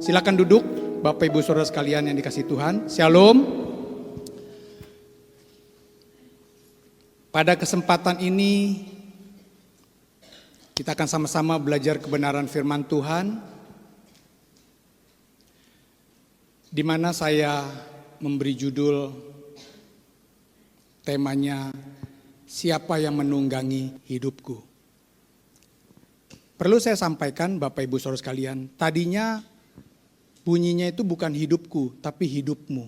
Silakan duduk, Bapak Ibu Saudara sekalian yang dikasihi Tuhan. Shalom. Pada kesempatan ini kita akan sama-sama belajar kebenaran firman Tuhan, di mana saya memberi judul temanya, siapa yang menunggangi hidupku. Perlu saya sampaikan Bapak Ibu Saudara sekalian, tadinya bunyinya itu bukan hidupku, tapi hidupmu.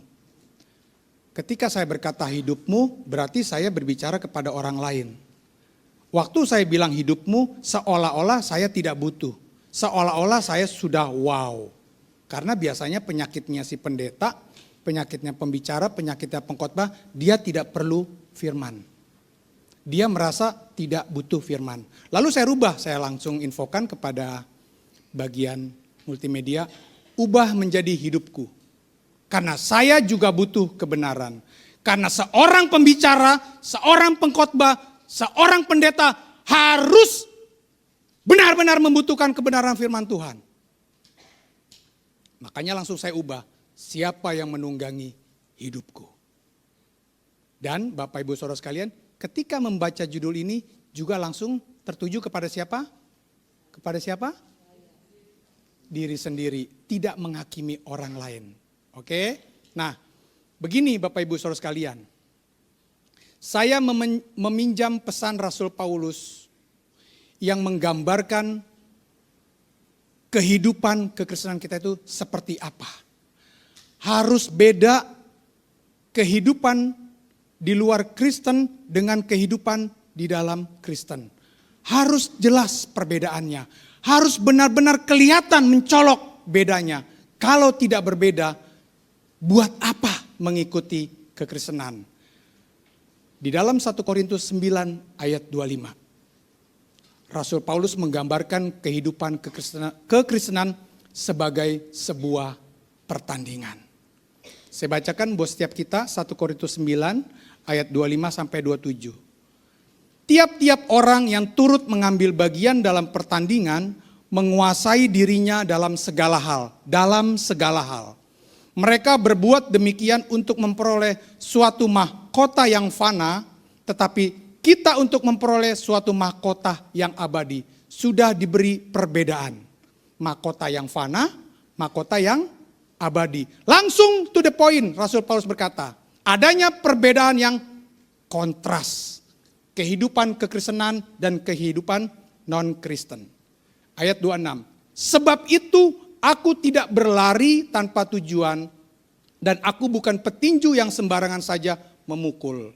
Ketika saya berkata hidupmu, berarti saya berbicara kepada orang lain. Waktu saya bilang hidupmu, seolah-olah saya tidak butuh. Seolah-olah saya sudah wow. Karena biasanya penyakitnya si pendeta, penyakitnya pembicara, penyakitnya pengkhotbah, dia tidak perlu firman. Dia merasa tidak butuh firman. Lalu saya rubah, saya langsung infokan kepada bagian multimedia, ubah menjadi hidupku. Karena saya juga butuh kebenaran. Karena seorang pembicara, seorang pengkhotbah, seorang pendeta harus benar-benar membutuhkan kebenaran firman Tuhan. Makanya langsung saya ubah, siapa yang menunggangi hidupku. Dan Bapak Ibu Saudara sekalian, ketika membaca judul ini juga langsung tertuju kepada siapa? Kepada siapa? Diri sendiri, tidak menghakimi orang lain. Oke? Nah, begini Bapak Ibu Saudara sekalian. Saya meminjam pesan Rasul Paulus yang menggambarkan kehidupan kekristenan kita itu seperti apa. Harus beda kehidupan di luar Kristen dengan kehidupan di dalam Kristen. Harus jelas perbedaannya. Harus benar-benar kelihatan mencolok bedanya. Kalau tidak berbeda, buat apa mengikuti kekristenan? Di dalam 1 Korintus 9 ayat 25. Rasul Paulus menggambarkan kehidupan kekristenan sebagai sebuah pertandingan. Saya bacakan buat setiap kita 1 Korintus 9 ayat 25 sampai 27. Tiap-tiap orang yang turut mengambil bagian dalam pertandingan menguasai dirinya dalam segala hal, Mereka berbuat demikian untuk memperoleh suatu mahkota yang fana, tetapi kita untuk memperoleh suatu mahkota yang abadi. Sudah diberi perbedaan. Mahkota yang fana, mahkota yang abadi. Langsung to the point, Rasul Paulus berkata, adanya perbedaan yang kontras. Kehidupan kekristenan dan kehidupan non-Kristen. Ayat 26. Sebab itu aku tidak berlari tanpa tujuan dan aku bukan petinju yang sembarangan saja memukul.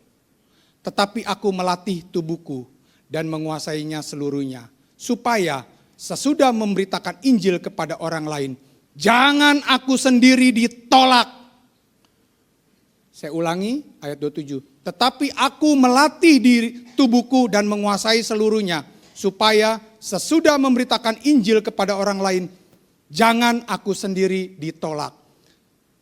Tetapi aku melatih tubuhku dan menguasainya seluruhnya. Supaya sesudah memberitakan Injil kepada orang lain, jangan aku sendiri ditolak. Saya ulangi ayat 27. Tetapi aku melatih diri tubuhku dan menguasai seluruhnya. Supaya sesudah memberitakan Injil kepada orang lain, jangan aku sendiri ditolak.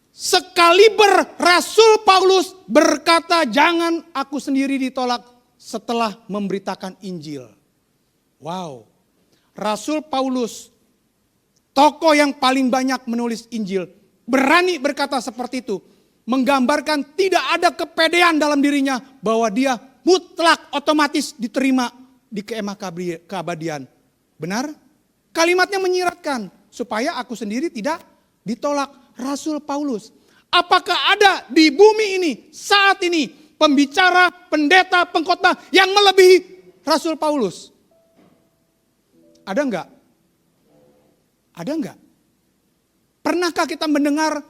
Sekaliber Rasul Paulus berkata jangan aku sendiri ditolak setelah memberitakan Injil. Wow. Rasul Paulus, tokoh yang paling banyak menulis Injil, berani berkata seperti itu. Menggambarkan tidak ada kepedean dalam dirinya bahwa dia mutlak otomatis diterima di kemah keabadian. Benar? Kalimatnya menyiratkan supaya aku sendiri tidak ditolak. Rasul Paulus. Apakah ada di bumi ini saat ini pembicara, pendeta, pengkhotbah yang melebihi Rasul Paulus? Ada enggak? Ada enggak? Pernahkah kita mendengar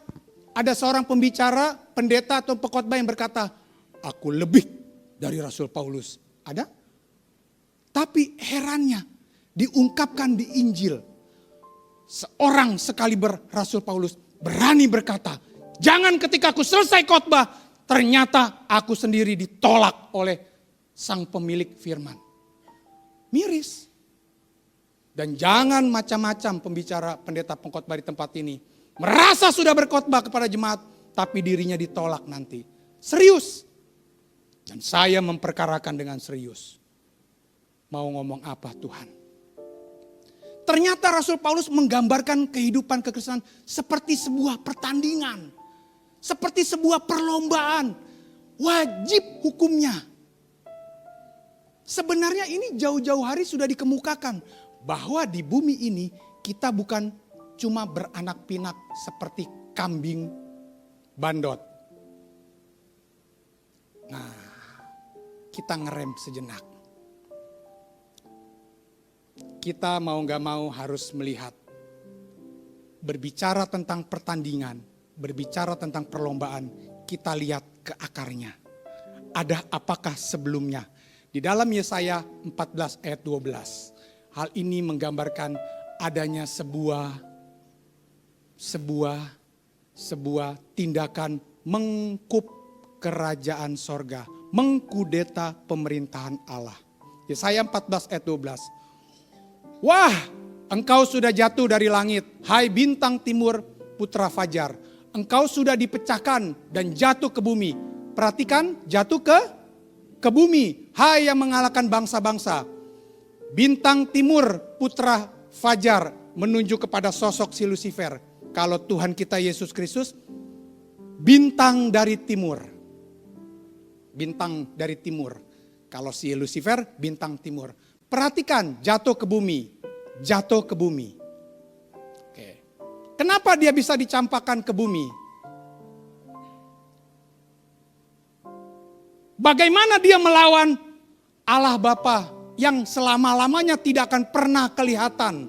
ada seorang pembicara, pendeta atau pengkhotbah yang berkata, aku lebih dari Rasul Paulus? Ada? Tapi herannya diungkapkan di Injil. Seorang sekaliber Rasul Paulus berani berkata, jangan ketika aku selesai khotbah, ternyata aku sendiri ditolak oleh sang pemilik firman. Miris. Dan jangan macam-macam pembicara, pendeta, pengkhotbah di tempat ini merasa sudah berkhotbah kepada jemaat, tapi dirinya ditolak nanti. Serius. Dan saya memperkarakan dengan serius. Mau ngomong apa Tuhan? Ternyata Rasul Paulus menggambarkan kehidupan kekristenan seperti sebuah pertandingan. Seperti sebuah perlombaan. Wajib hukumnya. Sebenarnya ini jauh-jauh hari sudah dikemukakan. Bahwa di bumi ini kita bukan cuma beranak pinak seperti kambing bandot. Nah, kita ngerem sejenak. Kita mau gak mau harus melihat. Berbicara tentang pertandingan, berbicara tentang perlombaan, kita lihat ke akarnya. Ada apakah sebelumnya? Di dalam Yesaya 14 ayat 12. Hal ini menggambarkan adanya sebuah tindakan mengkup kerajaan sorga. Mengkudeta pemerintahan Allah. Yesaya 14 ayat 12. Wah, engkau sudah jatuh dari langit, hai bintang timur putra fajar. Engkau sudah dipecahkan dan jatuh ke bumi. Perhatikan, jatuh ke bumi. Hai yang mengalahkan bangsa-bangsa. Bintang timur putra fajar menunjuk kepada sosok si Lucifer. Kalau Tuhan kita Yesus Kristus, bintang dari timur. Bintang dari timur. Kalau si Lucifer, bintang timur. Perhatikan, jatuh ke bumi. Jatuh ke bumi. Oke. Kenapa dia bisa dicampakkan ke bumi? Bagaimana dia melawan Allah Bapa yang selama-lamanya tidak akan pernah kelihatan.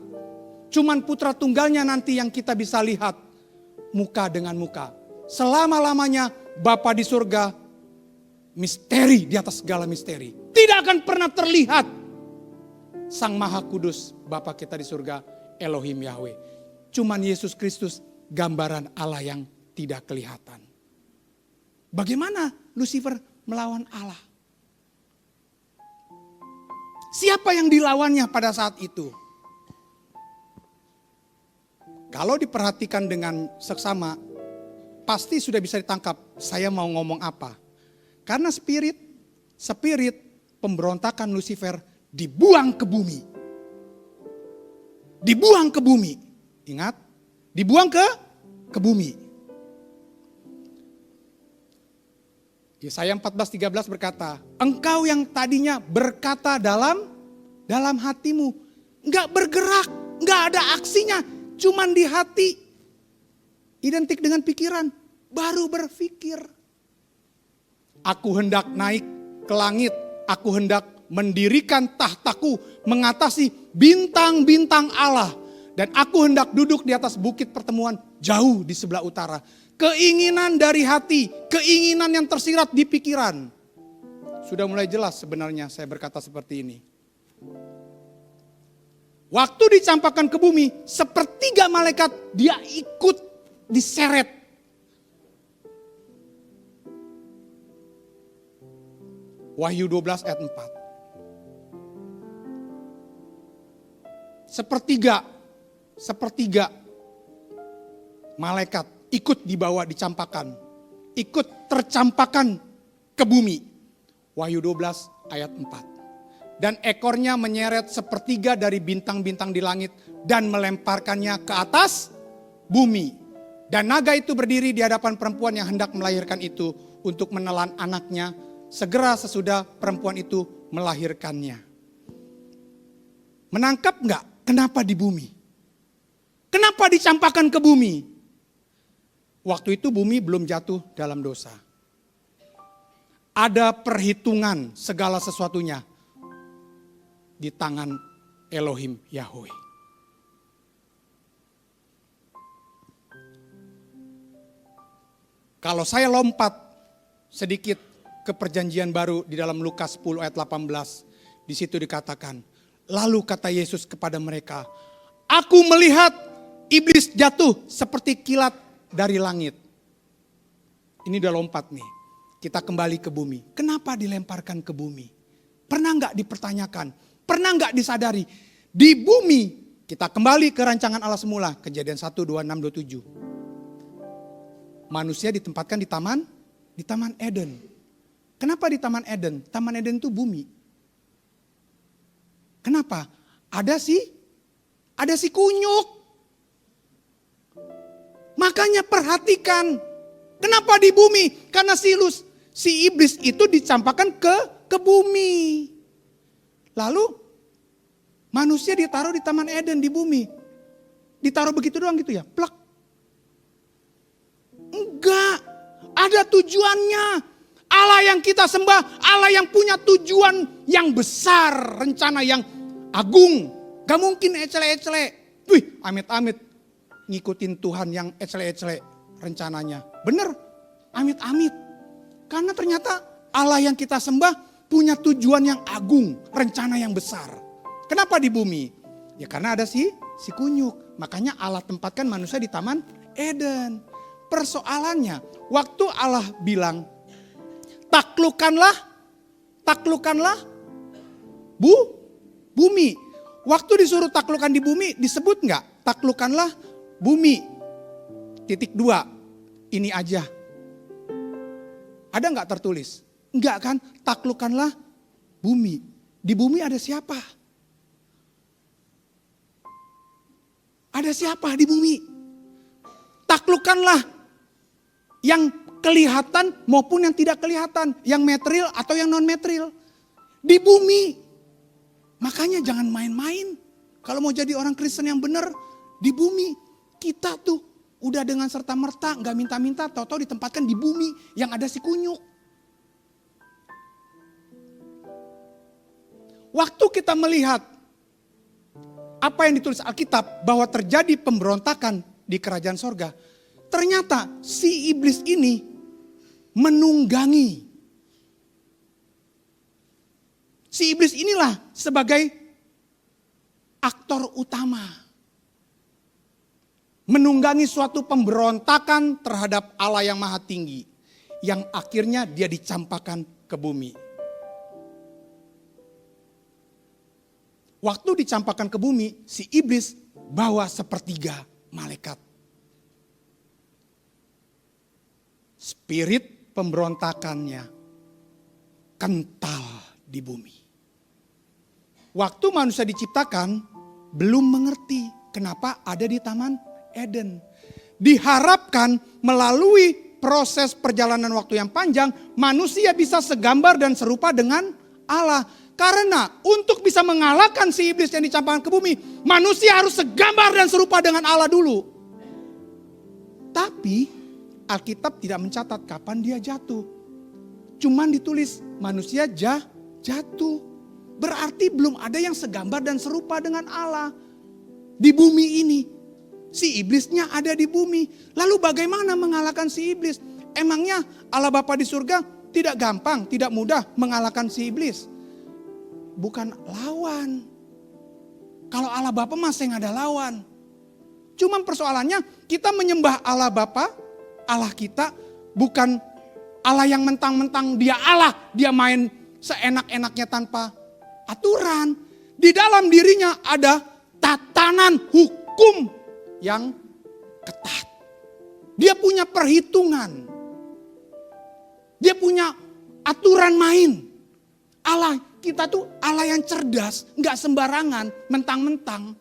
Cuman putra tunggalnya nanti yang kita bisa lihat muka dengan muka. Selama-lamanya Bapa di surga, misteri di atas segala misteri. Tidak akan pernah terlihat Sang Maha Kudus, Bapa kita di surga, Elohim Yahweh. Cuman Yesus Kristus gambaran Allah yang tidak kelihatan. Bagaimana Lucifer melawan Allah? Siapa yang dilawannya pada saat itu? Kalau diperhatikan dengan seksama, pasti sudah bisa ditangkap saya mau ngomong apa. Karena spirit pemberontakan Lucifer dibuang ke bumi. Dibuang ke bumi. Ingat, dibuang ke bumi. Yesaya 14:13 berkata, engkau yang tadinya berkata dalam hatimu, enggak bergerak, enggak ada aksinya, cuman di hati. Identik dengan pikiran, baru berpikir. Aku hendak naik ke langit, aku hendak mendirikan tahtaku, mengatasi bintang-bintang Allah. Dan aku hendak duduk di atas bukit pertemuan jauh di sebelah utara. Keinginan dari hati, keinginan yang tersirat di pikiran. Sudah mulai jelas sebenarnya saya berkata seperti ini. Waktu dicampakkan ke bumi, sepertiga malaikat dia ikut diseret. Wahyu 12 ayat 4. Sepertiga malaikat ikut dibawa dicampakkan. Ikut tercampakkan ke bumi. Wahyu 12 ayat 4. Dan ekornya menyeret sepertiga dari bintang-bintang di langit dan melemparkannya ke atas bumi. Dan naga itu berdiri di hadapan perempuan yang hendak melahirkan itu untuk menelan anaknya segera sesudah perempuan itu melahirkannya. Menangkap enggak? Kenapa di bumi? Kenapa dicampakkan ke bumi? Waktu itu bumi belum jatuh dalam dosa. Ada perhitungan segala sesuatunya di tangan Elohim Yahweh. Kalau saya lompat sedikit ke perjanjian baru di dalam Lukas 10 ayat 18. Di situ dikatakan, lalu kata Yesus kepada mereka, aku melihat iblis jatuh seperti kilat dari langit. Ini udah lompat nih. Kita kembali ke bumi. Kenapa dilemparkan ke bumi? Pernah nggak dipertanyakan? Pernah nggak disadari? Di bumi kita kembali ke rancangan Allah semula. Kejadian 1, 2, 6, 27. Manusia ditempatkan di Taman Eden. Kenapa di Taman Eden? Taman Eden itu bumi. Kenapa? Ada ada si kunyuk. Makanya perhatikan, kenapa di bumi? Karena si iblis itu dicampakkan ke bumi. Lalu manusia ditaruh di Taman Eden di bumi. Ditaruh begitu doang gitu ya, plak. Enggak, ada tujuannya. Allah yang kita sembah, Allah yang punya tujuan yang besar, rencana yang agung. Gak mungkin ecele-ecele. Wih, amit-amit ngikutin Tuhan yang ecele-ecele rencananya. Bener, amit-amit. Karena ternyata Allah yang kita sembah punya tujuan yang agung, rencana yang besar. Kenapa di bumi? Ya karena ada si kunyuk. Makanya Allah tempatkan manusia di Taman Eden. Persoalannya, waktu Allah bilang, taklukkanlah bumi. Waktu disuruh taklukkan di bumi, disebut nggak? Taklukkanlah bumi. Titik 2, ini aja. Ada nggak tertulis? Enggak kan? Taklukkanlah bumi. Di bumi ada siapa? Ada siapa di bumi? Taklukkanlah yang kelihatan maupun yang tidak kelihatan. Yang material atau yang non material. Di bumi. Makanya jangan main-main. Kalau mau jadi orang Kristen yang benar. Di bumi. Kita tuh udah dengan serta-merta gak minta-minta. Tahu-tahu ditempatkan di bumi yang ada si kunyuk. Waktu kita melihat apa yang ditulis Alkitab bahwa terjadi pemberontakan di kerajaan sorga. Ternyata si iblis ini menunggangi. Si iblis inilah sebagai aktor utama. Menunggangi suatu pemberontakan terhadap Allah yang maha tinggi. Yang akhirnya dia dicampakkan ke bumi. Waktu dicampakkan ke bumi, si iblis bawa sepertiga malaikat. Spirit pemberontakannya kental di bumi. Waktu manusia diciptakan, belum mengerti kenapa ada di Taman Eden. Diharapkan melalui proses perjalanan waktu yang panjang, manusia bisa segambar dan serupa dengan Allah. Karena untuk bisa mengalahkan si iblis yang dicampakkan ke bumi, manusia harus segambar dan serupa dengan Allah dulu. Tapi Alkitab tidak mencatat kapan dia jatuh. Cuman ditulis manusia jatuh. Berarti belum ada yang segambar dan serupa dengan Allah. Di bumi ini. Si iblisnya ada di bumi. Lalu bagaimana mengalahkan si iblis? Emangnya Allah Bapa di surga tidak gampang, tidak mudah mengalahkan si iblis? Bukan lawan. Kalau Allah Bapa masih nggak ada lawan. Cuman persoalannya kita menyembah Allah Bapa, Allah kita bukan Allah yang mentang-mentang dia Allah. Dia main seenak-enaknya tanpa aturan. Di dalam dirinya ada tatanan hukum yang ketat. Dia punya perhitungan. Dia punya aturan main. Allah kita tuh Allah yang cerdas, nggak sembarangan, mentang-mentang.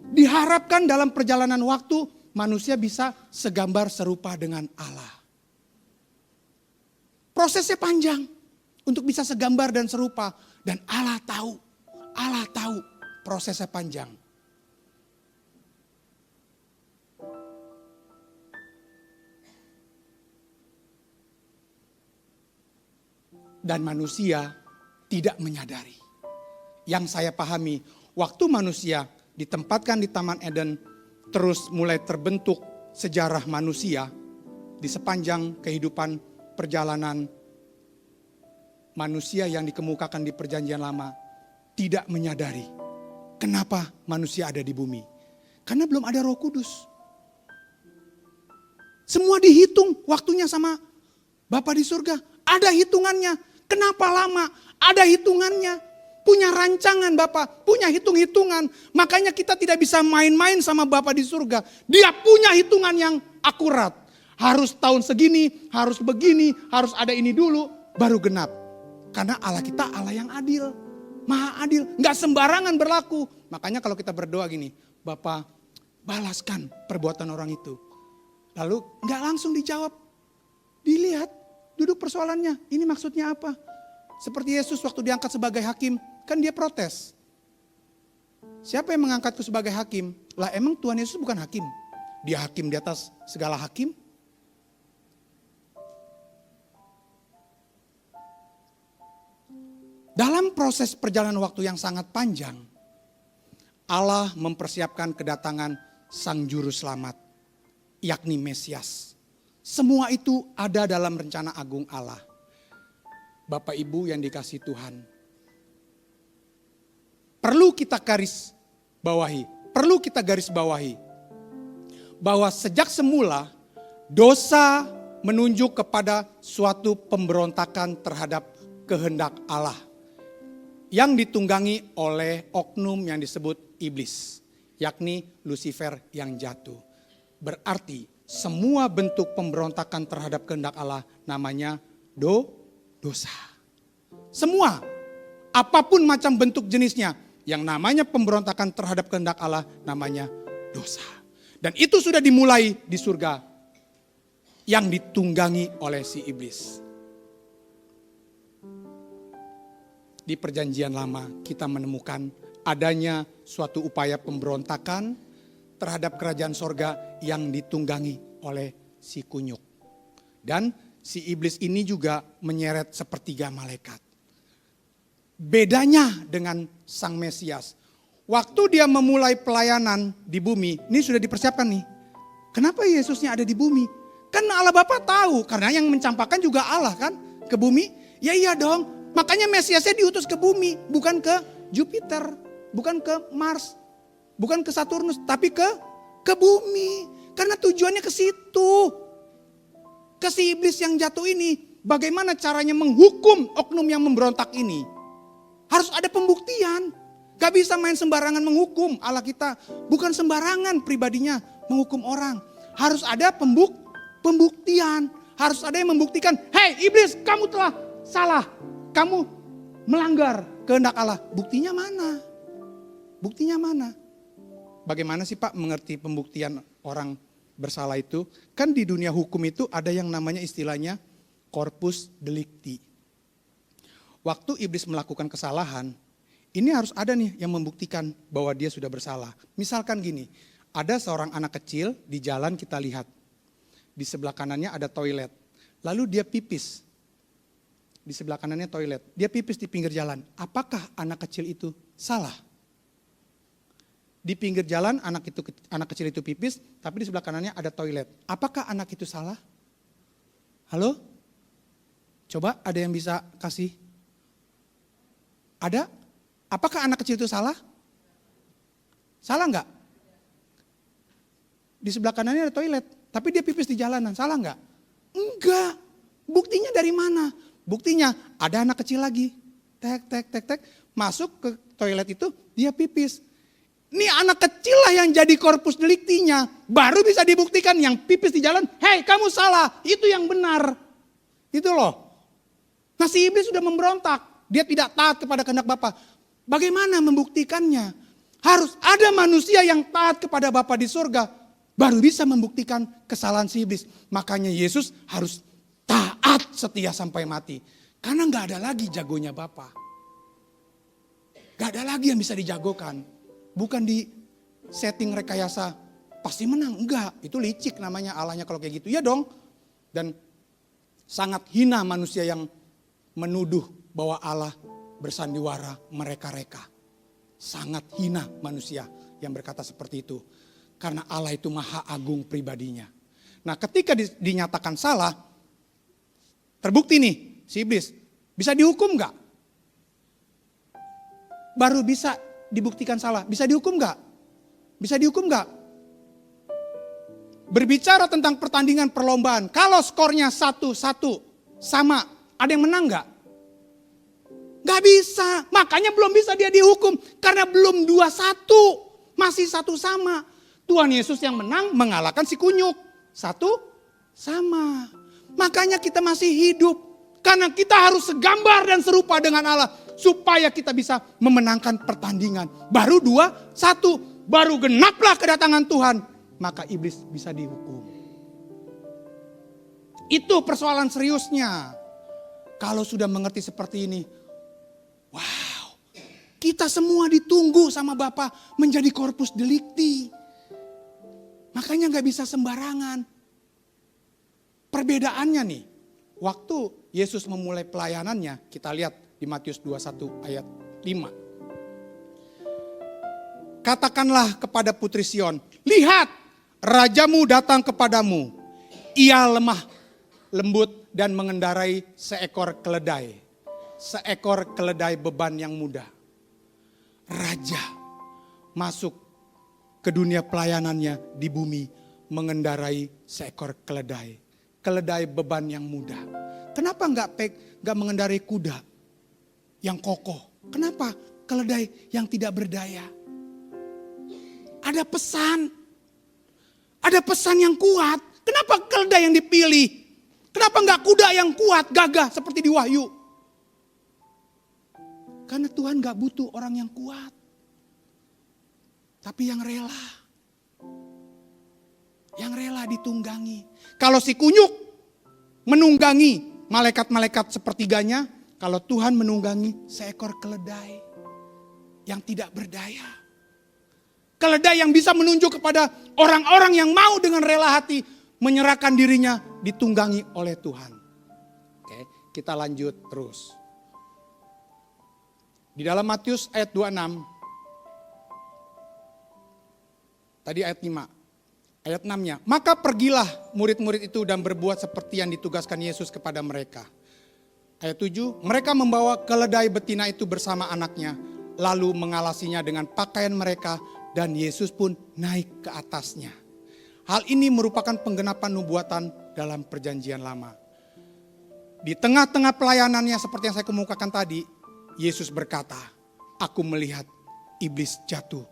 Diharapkan dalam perjalanan waktu manusia bisa segambar serupa dengan Allah. Prosesnya panjang untuk bisa segambar dan serupa. Dan Allah tahu prosesnya panjang. Dan manusia tidak menyadari. Yang saya pahami, waktu manusia ditempatkan di Taman Eden, terus mulai terbentuk sejarah manusia di sepanjang kehidupan perjalanan manusia yang dikemukakan di Perjanjian Lama, tidak menyadari kenapa manusia ada di bumi. Karena belum ada Roh Kudus. Semua dihitung waktunya sama Bapa di surga. Ada hitungannya. Kenapa lama? Ada hitungannya. Punya rancangan Bapak, punya hitung-hitungan. Makanya kita tidak bisa main-main sama Bapak di surga. Dia punya hitungan yang akurat. Harus tahun segini, harus begini, harus ada ini dulu, baru genap. Karena Allah kita Allah yang adil. Maha adil, nggak sembarangan berlaku. Makanya kalau kita berdoa gini, Bapa balaskan perbuatan orang itu. Lalu nggak langsung dijawab. Dilihat, duduk persoalannya, ini maksudnya apa? Seperti Yesus waktu diangkat sebagai hakim, kan dia protes. Siapa yang mengangkatku sebagai hakim? Lah emang Tuhan Yesus bukan hakim? Dia hakim di atas segala hakim? Dalam proses perjalanan waktu yang sangat panjang, Allah mempersiapkan kedatangan Sang Juru Selamat, yakni Mesias. Semua itu ada dalam rencana agung Allah. Bapak Ibu yang dikasihi Tuhan, perlu kita garis bawahi bahwa sejak semula dosa menunjuk kepada suatu pemberontakan terhadap kehendak Allah yang ditunggangi oleh oknum yang disebut iblis, yakni Lucifer yang jatuh. Berarti semua bentuk pemberontakan terhadap kehendak Allah namanya dosa. Semua, apapun macam bentuk jenisnya, yang namanya pemberontakan terhadap kehendak Allah namanya dosa. Dan itu sudah dimulai di surga yang ditunggangi oleh si iblis. Di perjanjian lama kita menemukan adanya suatu upaya pemberontakan terhadap kerajaan sorga yang ditunggangi oleh si kunyuk. Dan si iblis ini juga menyeret sepertiga malaikat. Bedanya dengan Sang Mesias, waktu dia memulai pelayanan di bumi, ini sudah dipersiapkan nih. Kenapa Yesusnya ada di bumi? Kan Allah Bapa tahu, karena yang mencampakkan juga Allah kan ke bumi. Ya iya dong. Makanya Mesiasnya diutus ke bumi, bukan ke Jupiter, bukan ke Mars, bukan ke Saturnus, tapi ke bumi. Karena tujuannya ke situ. Ke si iblis yang jatuh ini, bagaimana caranya menghukum oknum yang memberontak ini? Harus ada pembuktian. Gak bisa main sembarangan menghukum Allah kita. Bukan sembarangan pribadinya menghukum orang. Harus ada pembuktian. Harus ada yang membuktikan, hei iblis kamu telah salah. Kamu melanggar kehendak Allah. Buktinya mana? Buktinya mana? Bagaimana sih Pak mengerti pembuktian orang bersalah itu? Kan di dunia hukum itu ada yang namanya istilahnya corpus delicti. Waktu iblis melakukan kesalahan, ini harus ada nih yang membuktikan bahwa dia sudah bersalah. Misalkan gini, ada seorang anak kecil di jalan kita lihat. Di sebelah kanannya ada toilet. Lalu dia pipis. Di sebelah kanannya toilet. Dia pipis di pinggir jalan. Apakah anak kecil itu salah? Di pinggir jalan anak kecil itu pipis, tapi di sebelah kanannya ada toilet. Apakah anak itu salah? Halo? Coba ada yang bisa kasih? Ada? Apakah anak kecil itu salah? Salah enggak? Di sebelah kanannya ada toilet, tapi dia pipis di jalanan. Salah enggak? Enggak. Buktinya dari mana? Buktinya ada anak kecil lagi, tek, masuk ke toilet itu dia pipis. Ini anak kecil lah yang jadi korpus deliktinya, baru bisa dibuktikan yang pipis di jalan, hei kamu salah, itu yang benar. Itu loh. Nah si iblis sudah memberontak, dia tidak taat kepada kehendak Bapa. Bagaimana membuktikannya? Harus ada manusia yang taat kepada Bapa di surga, baru bisa membuktikan kesalahan si iblis. Makanya Yesus harus taat setia sampai mati. Karena gak ada lagi jagonya Bapa. Gak ada lagi yang bisa dijagokan. Bukan di setting rekayasa pasti menang. Enggak, itu licik namanya Allahnya kalau kayak gitu. Ya dong. Dan sangat hina manusia yang menuduh bahwa Allah bersandiwara mereka-reka. Sangat hina manusia yang berkata seperti itu. Karena Allah itu maha agung pribadinya. Nah ketika dinyatakan salah, terbukti nih si iblis, bisa dihukum gak? Baru bisa dibuktikan salah, bisa dihukum gak? Bisa dihukum gak? Berbicara tentang pertandingan perlombaan, kalau skornya 1-1 sama, ada yang menang gak? Gak bisa, makanya belum bisa dia dihukum, karena belum 2-1, masih 1 sama. Tuhan Yesus yang menang mengalahkan si kunyuk, 1 sama. Makanya kita masih hidup. Karena kita harus segambar dan serupa dengan Allah. Supaya kita bisa memenangkan pertandingan. Baru 2, 1. Baru genaplah kedatangan Tuhan. Maka iblis bisa dihukum. Itu persoalan seriusnya. Kalau sudah mengerti seperti ini. Wow. Kita semua ditunggu sama Bapa menjadi corpus delicti. Makanya gak bisa sembarangan. Perbedaannya nih. Waktu Yesus memulai pelayanannya. Kita lihat di Matius 21 ayat 5. Katakanlah kepada putri Sion. Lihat, rajamu datang kepadamu. Ia lemah, lembut dan mengendarai seekor keledai. Seekor keledai beban yang mudah. Raja masuk ke dunia pelayanannya di bumi mengendarai seekor keledai. Keledai beban yang mudah. Kenapa enggak mengendarai kuda yang kokoh? Kenapa keledai yang tidak berdaya? Ada pesan. Ada pesan yang kuat. Kenapa keledai yang dipilih? Kenapa enggak kuda yang kuat, gagah seperti di Wahyu? Karena Tuhan gak butuh orang yang kuat. Tapi yang rela. Yang rela ditunggangi. Kalau si kunyuk menunggangi malaikat-malaikat sepertiganya. Kalau Tuhan menunggangi seekor keledai yang tidak berdaya. Keledai yang bisa menunjuk kepada orang-orang yang mau dengan rela hati menyerahkan dirinya ditunggangi oleh Tuhan. Oke, kita lanjut terus. Di dalam Matius ayat 26, tadi ayat 5, ayat 6-nya. Maka pergilah murid-murid itu dan berbuat seperti yang ditugaskan Yesus kepada mereka. Ayat 7, mereka membawa keledai betina itu bersama anaknya, lalu mengalasinya dengan pakaian mereka, dan Yesus pun naik ke atasnya. Hal ini merupakan penggenapan nubuatan dalam perjanjian lama. Di tengah-tengah pelayanannya seperti yang saya kemukakan tadi, Yesus berkata, aku melihat iblis jatuh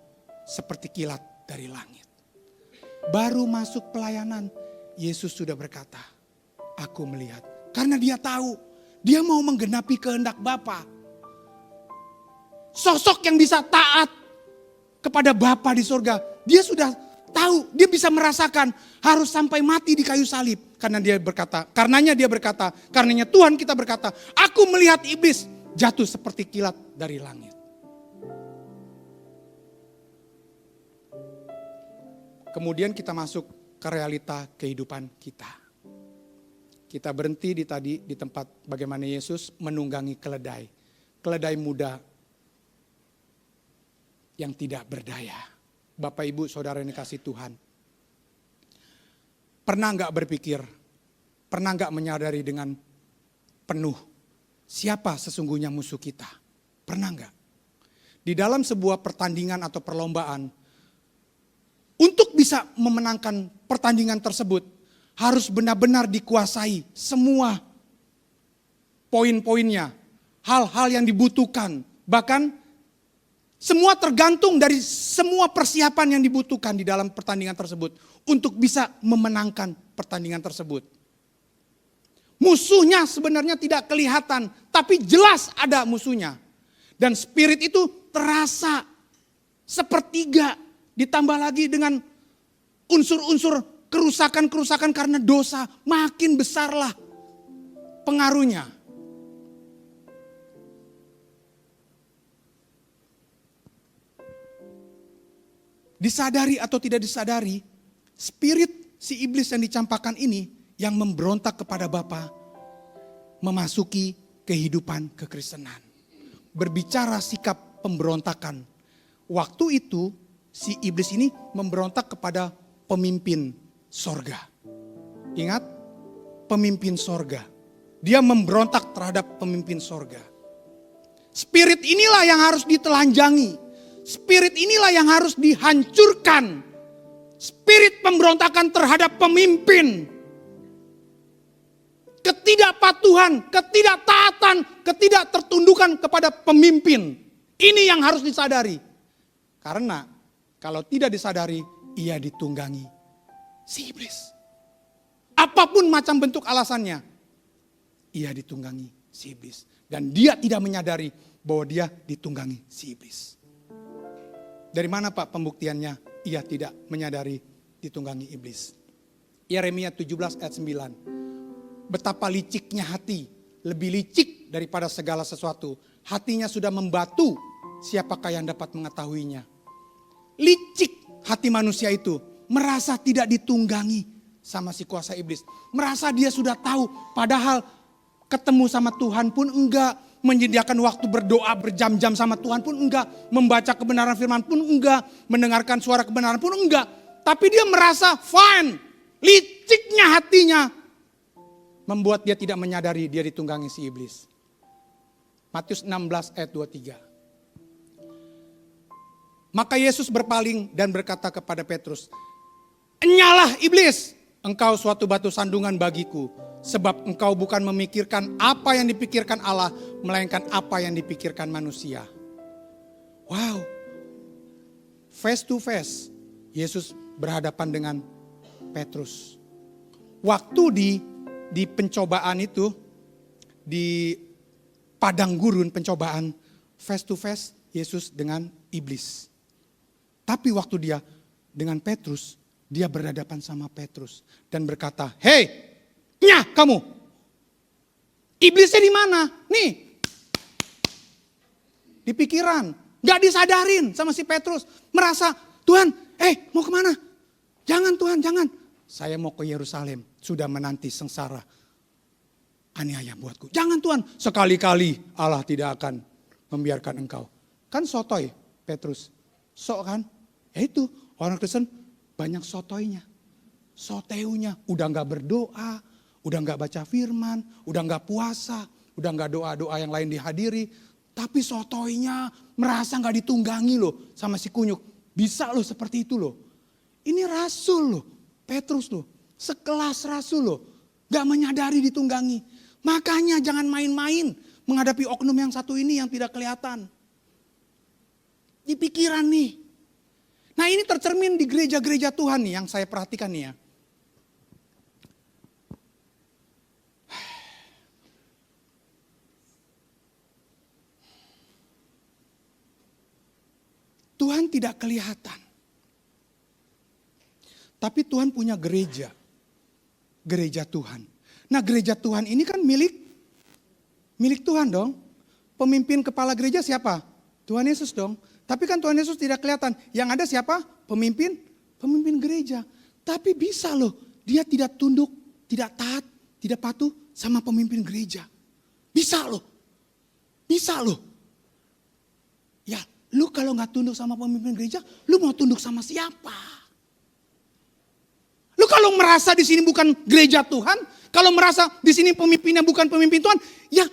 seperti kilat dari langit. Baru masuk pelayanan, Yesus sudah berkata, aku melihat. Karena dia tahu, dia mau menggenapi kehendak Bapa. Sosok yang bisa taat kepada Bapa di surga, dia sudah tahu, dia bisa merasakan harus sampai mati di kayu salib. Karenanya dia berkata, karenanya Tuhan kita berkata, aku melihat iblis jatuh seperti kilat dari langit. Kemudian kita masuk ke realita kehidupan kita. Kita berhenti di tempat bagaimana Yesus menunggangi keledai. Keledai muda yang tidak berdaya. Bapak, Ibu, Saudara yang dikasihi Tuhan. Pernah enggak berpikir, pernah enggak menyadari dengan penuh siapa sesungguhnya musuh kita? Pernah enggak? Di dalam sebuah pertandingan atau perlombaan, untuk bisa memenangkan pertandingan tersebut, harus benar-benar dikuasai semua poin-poinnya, hal-hal yang dibutuhkan. Bahkan semua tergantung dari semua persiapan yang dibutuhkan di dalam pertandingan tersebut untuk bisa memenangkan pertandingan tersebut. Musuhnya sebenarnya tidak kelihatan, tapi jelas ada musuhnya. Dan spirit itu terasa sepertiga, ditambah lagi dengan unsur-unsur kerusakan-kerusakan karena dosa, makin besarlah pengaruhnya. Disadari atau tidak disadari, spirit si iblis yang dicampakkan ini yang memberontak kepada Bapa memasuki kehidupan kekristenan. Berbicara sikap pemberontakan. Waktu itu si iblis ini memberontak kepada pemimpin sorga. Ingat, pemimpin sorga. Dia memberontak terhadap pemimpin sorga. Spirit inilah yang harus ditelanjangi. Spirit inilah yang harus dihancurkan. Spirit pemberontakan terhadap pemimpin. Ketidakpatuhan, ketidaktaatan, ketidaktertundukan kepada pemimpin. Ini yang harus disadari. Karena kalau tidak disadari, ia ditunggangi si iblis. Apapun macam bentuk alasannya, ia ditunggangi si iblis. Dan dia tidak menyadari bahwa dia ditunggangi si iblis. Dari mana Pak pembuktiannya ia tidak menyadari ditunggangi iblis? Yeremia 17 ayat 9. Betapa liciknya hati, lebih licik daripada segala sesuatu. Hatinya sudah membatu, siapakah yang dapat mengetahuinya? Licik hati manusia itu, merasa tidak ditunggangi sama si kuasa iblis. Merasa dia sudah tahu, padahal ketemu sama Tuhan pun enggak, menyediakan waktu berdoa berjam-jam sama Tuhan pun enggak, membaca kebenaran firman pun enggak, mendengarkan suara kebenaran pun enggak. Tapi dia merasa fine, liciknya hatinya membuat dia tidak menyadari dia ditunggangi si iblis. Matius 16 ayat 23. Maka Yesus berpaling dan berkata kepada Petrus, "Enyalah iblis, engkau suatu batu sandungan bagiku, sebab engkau bukan memikirkan apa yang dipikirkan Allah, melainkan apa yang dipikirkan manusia." Wow, face to face, Yesus berhadapan dengan Petrus. Waktu di pencobaan itu, di padang gurun pencobaan, face to face Yesus dengan iblis. Tapi waktu dia dengan Petrus, dia berhadapan sama Petrus dan berkata, "Hei, nyah kamu, iblisnya di mana? Nih, di pikiran, gak disadarin sama si Petrus. Merasa, Tuhan, mau kemana? Jangan Tuhan, jangan. Saya mau ke Yerusalem, sudah menanti sengsara aniaya buatku. Jangan Tuhan, sekali-kali Allah tidak akan membiarkan engkau." Kan sotoy Petrus, sok kan? Ya itu, orang Kristen banyak sotoynya, soteunya, udah gak berdoa, udah gak baca firman, udah gak puasa, udah gak doa-doa yang lain dihadiri. Tapi sotoynya merasa gak ditunggangi loh sama si kunyuk. Bisa loh seperti itu loh. Ini rasul loh, Petrus loh, sekelas rasul loh. Gak menyadari ditunggangi. Makanya jangan main-main menghadapi oknum yang satu ini yang tidak kelihatan. Di pikiran nih. Nah ini tercermin di gereja-gereja Tuhan nih yang saya perhatikan nih ya. Tuhan tidak kelihatan. Tapi Tuhan punya gereja. Gereja Tuhan. Nah gereja Tuhan ini kan milik Tuhan dong. Pemimpin kepala gereja siapa? Tuhan Yesus dong. Tapi kan Tuhan Yesus tidak kelihatan. Yang ada siapa? Pemimpin gereja. Tapi bisa loh, dia tidak tunduk, tidak taat, tidak patuh sama pemimpin gereja. Bisa loh. Bisa loh. Ya, lu kalau gak tunduk sama pemimpin gereja, lu mau tunduk sama siapa? Lu kalau merasa di sini bukan gereja Tuhan, kalau merasa di sini pemimpinnya bukan pemimpin Tuhan, ya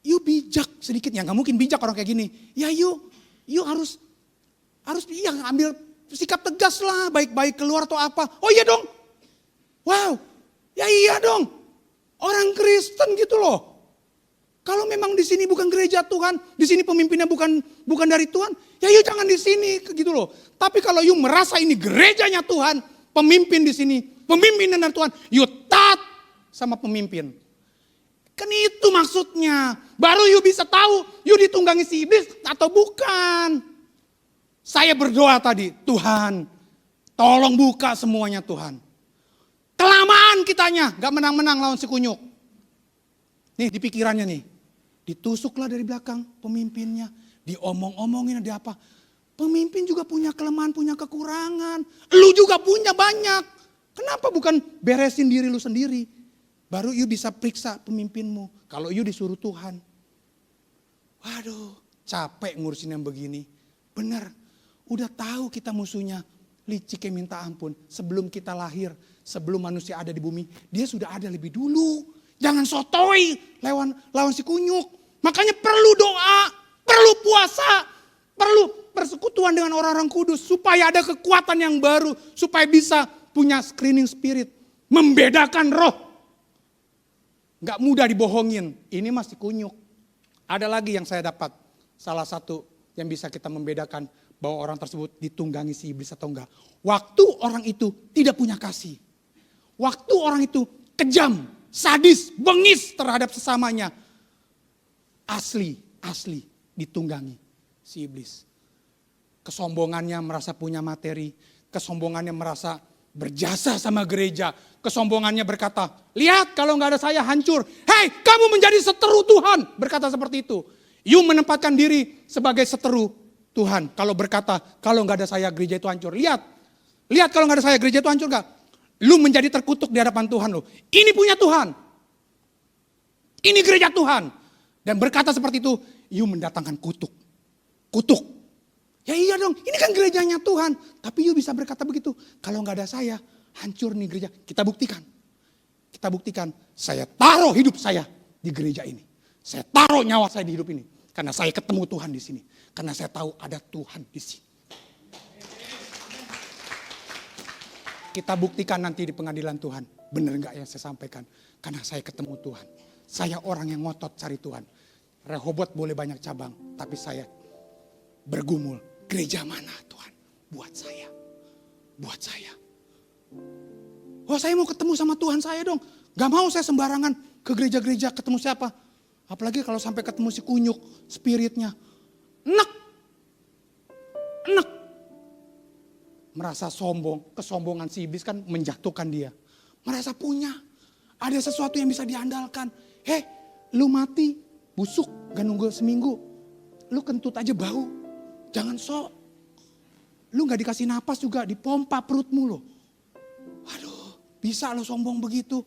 you bijak sedikit, ya nggak mungkin bijak orang kayak gini. Ya you harus ambil sikap tegas lah, baik-baik keluar atau apa. Oh iya dong, wow, ya iya dong. Orang Kristen gitu loh. Kalau memang di sini bukan gereja Tuhan, di sini pemimpinnya bukan dari Tuhan, ya you jangan di sini gitu loh. Tapi kalau you merasa ini gerejanya Tuhan, pemimpin di sini, pemimpin dari Tuhan, you taat sama pemimpin. Kan itu maksudnya. Baru you bisa tahu you ditunggangi si iblis atau bukan. Saya berdoa tadi, Tuhan tolong buka semuanya Tuhan. Kelamaan kitanya gak menang-menang lawan si kunyuk. Nih di pikirannya nih. Ditusuklah dari belakang pemimpinnya. Diomong-omongin ada apa. Pemimpin juga punya kelemahan, punya kekurangan. Lu juga punya banyak. Kenapa bukan beresin diri lu sendiri? Baru you bisa periksa pemimpinmu. Kalau you disuruh Tuhan. Waduh, capek ngurusin yang begini. Benar, udah tahu kita musuhnya. Liciknya minta ampun. Sebelum kita lahir, sebelum manusia ada di bumi, dia sudah ada lebih dulu. Jangan sotoy lawan si kunyuk. Makanya perlu doa, perlu puasa, perlu persekutuan dengan orang-orang kudus. Supaya ada kekuatan yang baru. Supaya bisa punya screening spirit. Membedakan roh. Gak mudah dibohongin, ini masih kunyuk. Ada lagi yang saya dapat, salah satu yang bisa kita membedakan bahwa orang tersebut ditunggangi si iblis atau enggak. Waktu orang itu tidak punya kasih. Waktu orang itu kejam, sadis, bengis terhadap sesamanya. Asli ditunggangi si iblis. Kesombongannya merasa punya materi, kesombongannya merasa berjasa sama gereja, kesombongannya berkata, lihat kalau nggak ada saya hancur. Hei, kamu menjadi seteru Tuhan, berkata seperti itu. You menempatkan diri sebagai seteru Tuhan. Kalau berkata, kalau nggak ada saya gereja itu hancur. Lihat kalau nggak ada saya gereja itu hancur nggak? Lu menjadi terkutuk di hadapan Tuhan lu. Ini punya Tuhan. Ini gereja Tuhan. Dan berkata seperti itu, you mendatangkan kutuk. Kutuk. Ya iya dong, ini kan gerejanya Tuhan. Tapi you bisa berkata begitu. Kalau nggak ada saya, hancur nih gereja. Kita buktikan. Kita buktikan, saya taruh hidup saya di gereja ini. Saya taruh nyawa saya di hidup ini. Karena saya ketemu Tuhan di sini. Karena saya tahu ada Tuhan di sini. Kita buktikan nanti di pengadilan Tuhan. Benar nggak yang saya sampaikan? Karena saya ketemu Tuhan. Saya orang yang ngotot cari Tuhan. Rehobot boleh banyak cabang. Tapi saya bergumul. Gereja mana Tuhan? Buat saya. Buat saya. Wah, saya mau ketemu sama Tuhan saya dong. Gak mau saya sembarangan ke gereja-gereja ketemu siapa. Apalagi kalau sampai ketemu si kunyuk spiritnya. Enek. Merasa sombong. Kesombongan si iblis kan menjatuhkan dia. Merasa punya. Ada sesuatu yang bisa diandalkan. Lu mati. Busuk. Gak nunggu seminggu. Lu kentut aja bau. Jangan sok. Lu gak dikasih napas juga. Dipompa perutmu lo. Waduh. Bisa lo sombong begitu.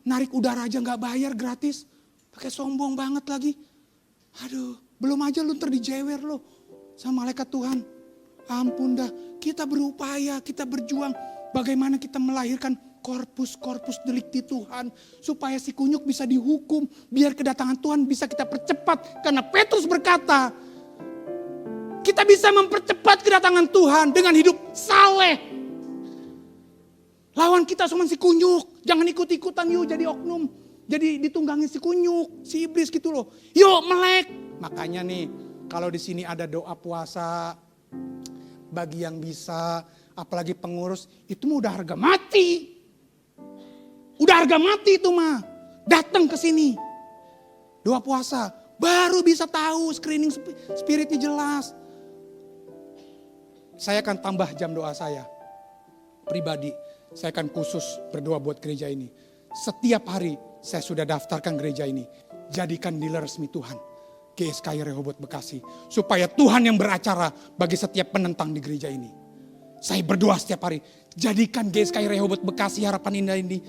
Narik udara aja gak bayar gratis. Pakai sombong banget lagi. Aduh. Belum aja lu terdijewer lo. Sama malaikat Tuhan. Ampun dah, kita berupaya, kita berjuang. Bagaimana kita melahirkan korpus delikti Tuhan. Supaya si kunyuk bisa dihukum. Biar kedatangan Tuhan bisa kita percepat. Karena Petrus berkata, kita bisa mempercepat kedatangan Tuhan dengan hidup saleh. Lawan kita cuma si kunyuk. Jangan ikut-ikutan yuk jadi oknum. Jadi ditunggangi si kunyuk, si iblis gitu loh. Yuk melek. Makanya nih, kalau di sini ada doa puasa, bagi yang bisa, apalagi pengurus, itu mah udah harga mati. Udah harga mati itu mah. Datang ke sini. Doa puasa, baru bisa tahu screening spiritnya jelas. Saya akan tambah jam doa saya. Pribadi, saya akan khusus berdoa buat gereja ini. Setiap hari saya sudah daftarkan gereja ini. Jadikan dealer resmi Tuhan. GSKI Rehoboth Bekasi. Supaya Tuhan yang beracara bagi setiap penentang di gereja ini. Saya berdoa setiap hari. Jadikan GSKI Rehoboth Bekasi Harapan Indah ini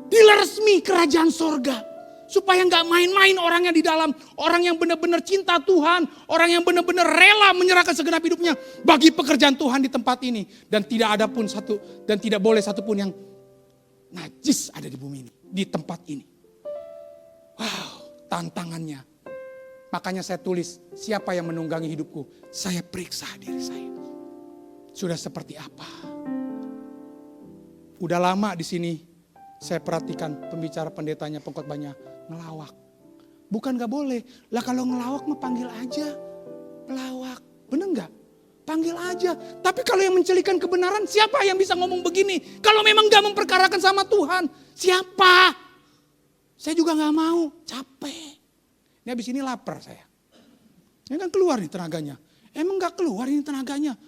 dealer resmi kerajaan sorga. Supaya gak main-main orangnya di dalam. Orang yang benar-benar cinta Tuhan. Orang yang benar-benar rela menyerahkan segenap hidupnya. Bagi pekerjaan Tuhan di tempat ini. Dan tidak ada pun satu. Dan tidak boleh satupun yang najis ada di bumi ini. Di tempat ini. Wow, tantangannya. Makanya saya tulis, siapa yang menunggangi hidupku? Saya periksa diri saya. Sudah seperti apa? Udah lama di sini saya perhatikan pembicara pendetanya, pengkhotbahnya ngelawak. Bukan gak boleh. Lah kalau ngelawak mah panggil aja pelawak. Bener gak? Panggil aja. Tapi kalau yang mencelikan kebenaran, siapa yang bisa ngomong begini? Kalau memang gak memperkarakan sama Tuhan, siapa? Saya juga gak mau, capek. Ini habis ini lapar saya. Ini kan keluar nih tenaganya. Emang gak keluar ini tenaganya?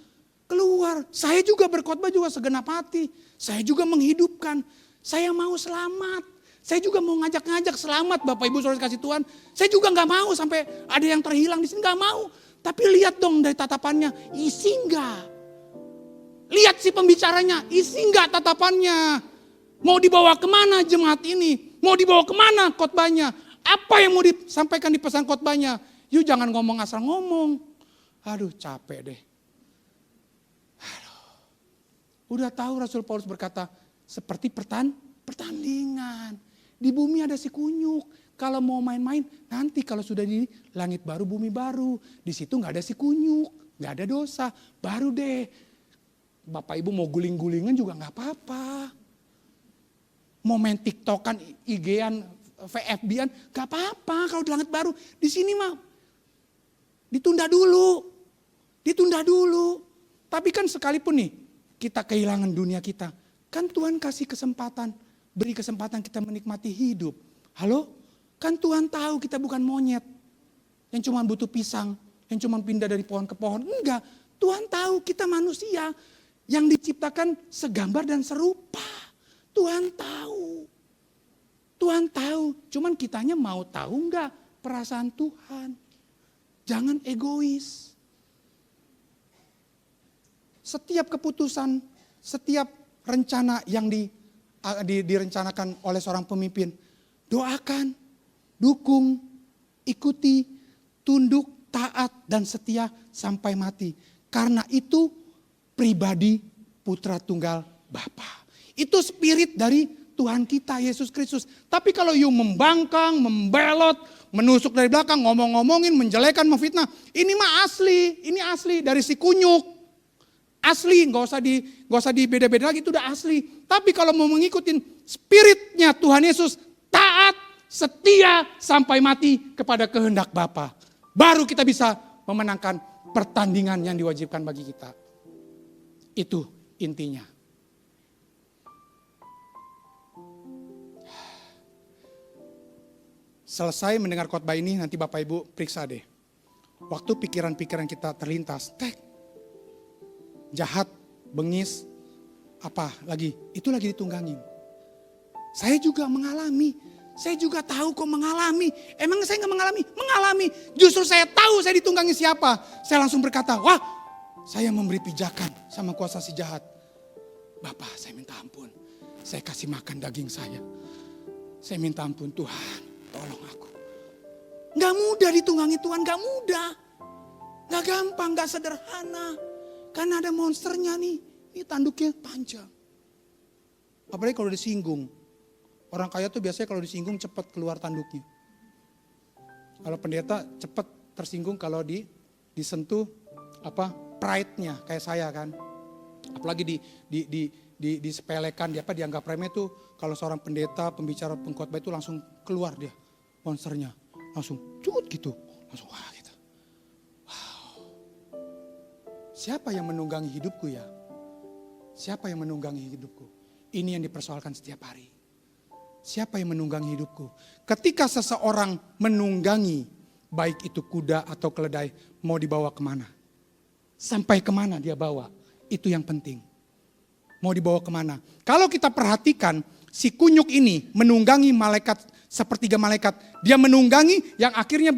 Keluar. Saya juga berkhotbah juga segenap hati. Saya juga menghidupkan. Saya mau selamat. Saya juga mau ngajak-ngajak selamat Bapak Ibu Saudara kasih Tuhan. Saya juga gak mau sampai ada yang terhilang di sini. Gak mau. Tapi lihat dong dari tatapannya. Isi enggak. Lihat si pembicaranya. Isi enggak tatapannya. Mau dibawa kemana jemaat ini? Mau dibawa kemana khotbahnya? Apa yang mau disampaikan di pesan khotbahnya? You jangan ngomong asal ngomong. Aduh capek deh. Aduh. Udah tahu Rasul Paulus berkata, seperti pertandingan. Di bumi ada si kunyuk. Kalau mau main-main, nanti kalau sudah di langit baru, bumi baru. Di situ gak ada si kunyuk, gak ada dosa. Baru deh. Bapak Ibu mau guling-gulingan juga gak apa-apa. Mau main TikTokan, IG-an, VFB-an, gak apa-apa kalau di langit baru. Di sini mah ditunda dulu. Ditunda dulu. Tapi kan sekalipun nih kita kehilangan dunia kita. Kan Tuhan kasih kesempatan beri kesempatan kita menikmati hidup. Halo? Kan Tuhan tahu kita bukan monyet yang cuma butuh pisang, yang cuma pindah dari pohon ke pohon. Enggak, Tuhan tahu kita manusia yang diciptakan segambar dan serupa. Tuhan tahu. Tuhan tahu, cuman kitanya mau tahu enggak perasaan Tuhan. Jangan egois. Setiap keputusan, setiap rencana yang direncanakan oleh seorang pemimpin, doakan, dukung, ikuti, tunduk, taat, dan setia sampai mati. Karena itu pribadi Putra Tunggal Bapa. Itu spirit dari Tuhan kita Yesus Kristus. Tapi kalau you membangkang, membelot, menusuk dari belakang, ngomong-ngomongin, menjelekan, memfitnah, ini mah asli, ini asli dari si kunyuk. Asli, nggak usah dibeda-beda lagi, itu udah asli. Tapi kalau mau mengikutin spiritnya Tuhan Yesus, taat, setia sampai mati kepada kehendak Bapa, baru kita bisa memenangkan pertandingan yang diwajibkan bagi kita. Itu intinya. Selesai mendengar khotbah ini, nanti Bapak Ibu periksa deh. Waktu pikiran-pikiran kita terlintas, jahat, bengis, apa lagi, itu lagi ditunggangin. Saya juga mengalami, saya juga tahu kok mengalami. Emang saya nggak mengalami? Mengalami. Justru saya tahu saya ditunggangi siapa. Saya langsung berkata, wah, saya memberi pijakan sama kuasa si jahat. Bapak, saya minta ampun. Saya kasih makan daging saya. Saya minta ampun, Tuhan, tolong aku. Gak mudah ditunggangi Tuhan, gak mudah. Gak gampang, gak sederhana. Karena ada monsternya nih, ini tanduknya panjang. Apalagi kalau disinggung. Orang kaya tuh biasanya kalau disinggung cepat keluar tanduknya. Kalau pendeta cepat tersinggung kalau disentuh pride-nya kayak saya kan. Apalagi disepelekan, dianggap remeh tuh kalau seorang pendeta, pembicara, pengkhotbah itu langsung keluar dia monsternya. Langsung cut gitu, langsung wah gitu. Siapa yang menunggangi hidupku ya? Siapa yang menunggangi hidupku? Ini yang dipersoalkan setiap hari. Siapa yang menunggangi hidupku? Ketika seseorang menunggangi, baik itu kuda atau keledai, mau dibawa kemana? Sampai kemana dia bawa? Itu yang penting. Mau dibawa kemana? Kalau kita perhatikan, si kunyuk ini menunggangi malaikat, sepertiga malaikat. Dia menunggangi yang akhirnya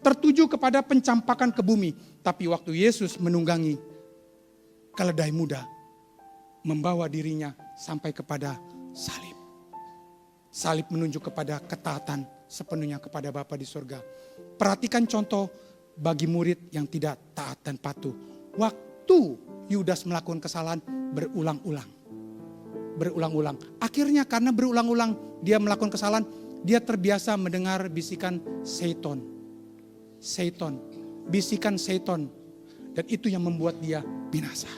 tertuju kepada pencampakan ke bumi. Tapi waktu Yesus menunggangi keledai muda, membawa dirinya sampai kepada salib. Salib menunjuk kepada ketaatan sepenuhnya kepada Bapa di surga. Perhatikan contoh bagi murid yang tidak taat dan patuh. Waktu Yudas melakukan kesalahan berulang-ulang. Berulang-ulang. Akhirnya karena berulang-ulang dia melakukan kesalahan, dia terbiasa mendengar bisikan Satan. Bisikan Satan. Dan itu yang membuat dia binasa.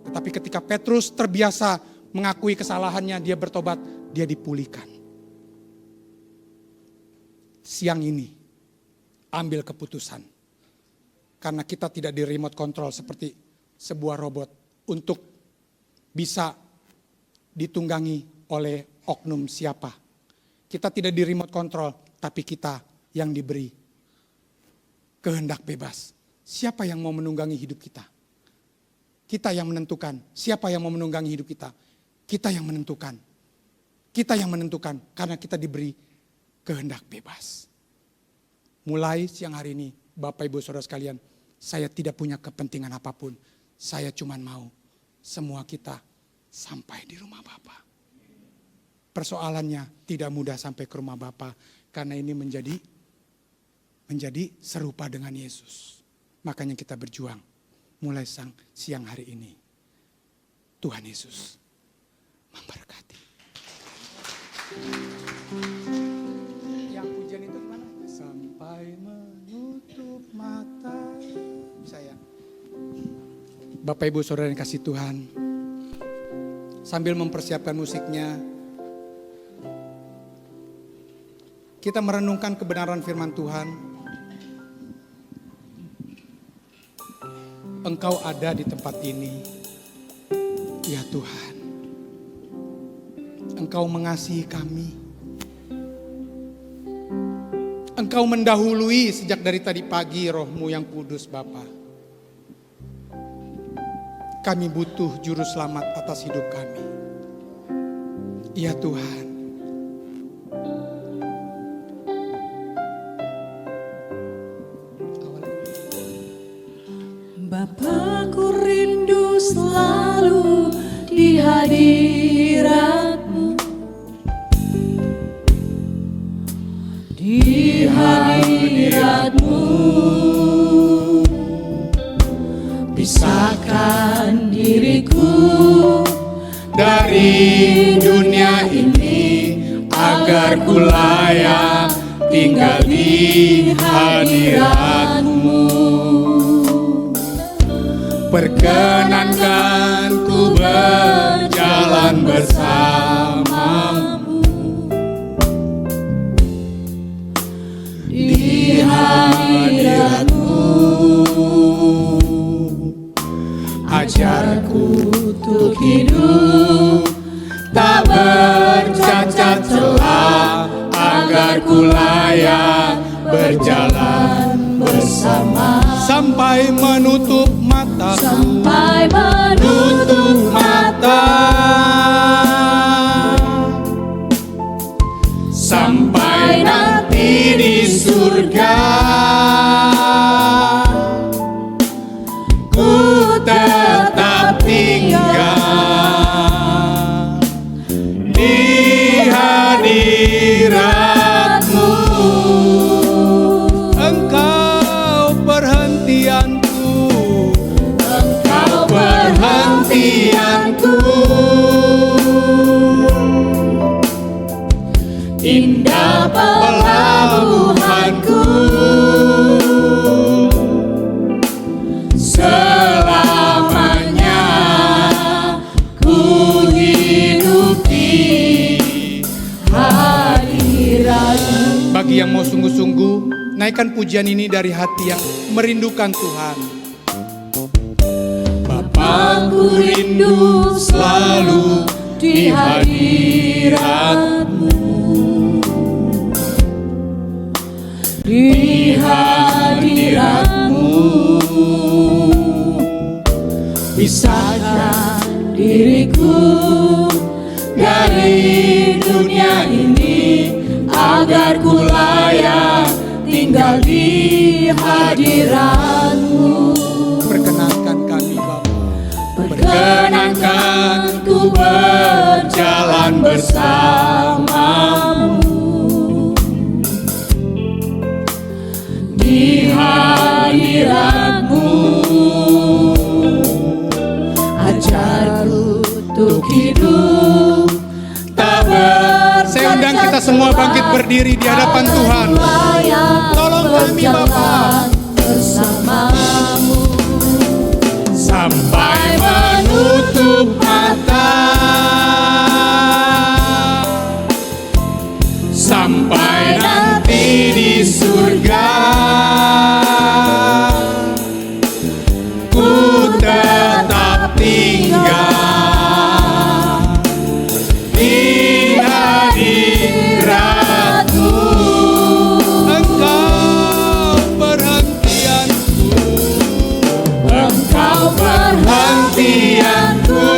Tetapi ketika Petrus terbiasa mengakui kesalahannya, dia bertobat, dia dipulihkan. Siang ini, ambil keputusan. Karena kita tidak di remote control seperti sebuah robot untuk bisa ditunggangi oleh oknum siapa. Kita tidak di remote control, tapi kita yang diberi kehendak bebas. Siapa yang mau menunggangi hidup kita? Kita yang menentukan. Siapa yang mau menunggangi hidup kita? Kita yang menentukan. Kita yang menentukan karena kita diberi kehendak bebas. Mulai siang hari ini, Bapak Ibu Saudara sekalian, saya tidak punya kepentingan apapun. Saya cuma mau semua kita sampai di rumah Bapa. Persoalannya tidak mudah sampai ke rumah Bapa karena ini menjadi serupa dengan Yesus. Makanya kita berjuang mulai siang hari ini. Tuhan Yesus memberkati. Yang pujian itu gimana? Sampai menutup mata. Saya. Bapak Ibu Saudara yang kasih Tuhan. Sambil mempersiapkan musiknya, kita merenungkan kebenaran firman Tuhan. Engkau ada di tempat ini, ya Tuhan. Engkau mengasihi kami. Engkau mendahului sejak dari tadi pagi Roh-Mu yang kudus Bapa. Kami butuh juru selamat atas hidup kami. Ya Tuhan. Bapa, ku rindu selalu di hadirat-Mu, di hadirat-Mu. Pisahkan diriku Dari dunia ini agar ku layak tinggal di hadirat-Mu. Perkenankan ku berjalan bersamamu di hadirat-Mu. Ajarku Untuk hidup tak bercacat celah, agar ku layak berjalan bersama sampai menutup mata, sampai menutup mata, sampai nanti di surga ku tetap tinggal di hadirat-Mu. Engkau perhentianku, Engkau perhentianku, indah pelabuhanku, selamanya ku hidup di hadirat-Mu. Bagi yang mau sungguh-sungguh, naikkan pujian ini dari hati yang merindukan Tuhan. Bapa, ku rindu selalu di hadirat-Mu, Di hadirat-Mu. Pisahkan diriku dari dunia ini agar ku layak tinggal di hadirat-Mu. perkenankan kami Bapa, Perkenankan ku berjalan bersamamu di hadirat-Mu. Ajarku untuk hidup tak bercacat. saya undang kita semua bangkit berdiri di hadapan Tuhan. Tolong kami Bapa, bersamamu sampai menutup mata, sampai nanti di surga ku tetap tinggal di hadirat-Mu. Engkau perhentianku, Engkau perhatianku,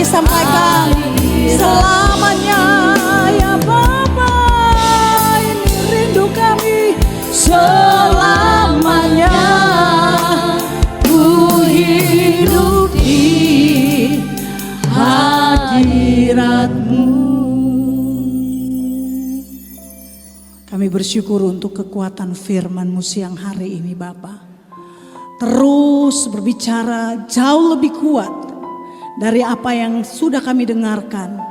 sampaikan selamanya ya Bapa, ini rindu kami selamanya. Ku hidup di hadirat-Mu. Kami bersyukur untuk kekuatan firman-Mu siang hari ini Bapa. Terus berbicara jauh lebih kuat dari apa yang sudah kami dengarkan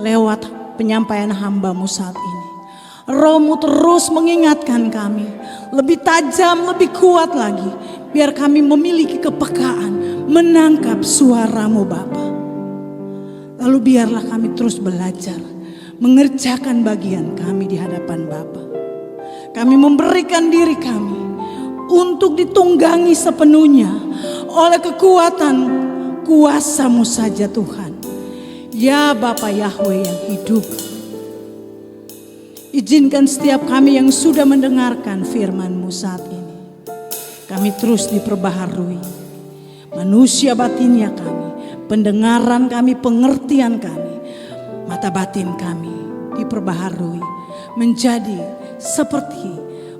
lewat penyampaian hamba-Mu saat ini. Roh-Mu terus mengingatkan kami lebih tajam, lebih kuat lagi. Biar kami memiliki kepekaan menangkap suara-Mu Bapa. Lalu biarlah kami terus belajar mengerjakan bagian kami di hadapan Bapa. Kami memberikan diri kami untuk ditunggangi sepenuhnya oleh kekuatan kuasa-Mu saja Tuhan. Ya Bapa Yahweh yang hidup. Izinkan setiap kami yang sudah mendengarkan firman-Mu saat ini, kami terus diperbaharui. Manusia batinnya kami, pendengaran kami, pengertian kami, mata batin kami diperbaharui menjadi seperti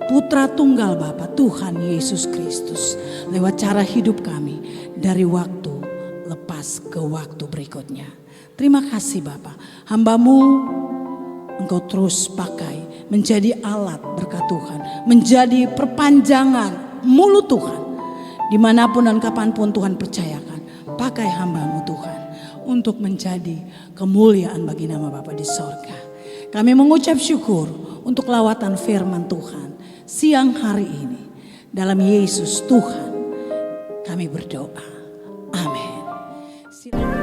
Putra Tunggal Bapa Tuhan Yesus Kristus lewat cara hidup kami dari waktu lepas ke waktu berikutnya. Terima kasih Bapa, hamba-Mu Engkau terus pakai menjadi alat berkat Tuhan, menjadi perpanjangan mulut Tuhan. Dimanapun dan kapanpun Tuhan percayakan, pakai hamba-Mu Tuhan untuk menjadi kemuliaan bagi nama Bapa di sorga. Kami mengucap syukur untuk lawatan firman Tuhan siang hari ini. Dalam Yesus Tuhan kami berdoa. Amin.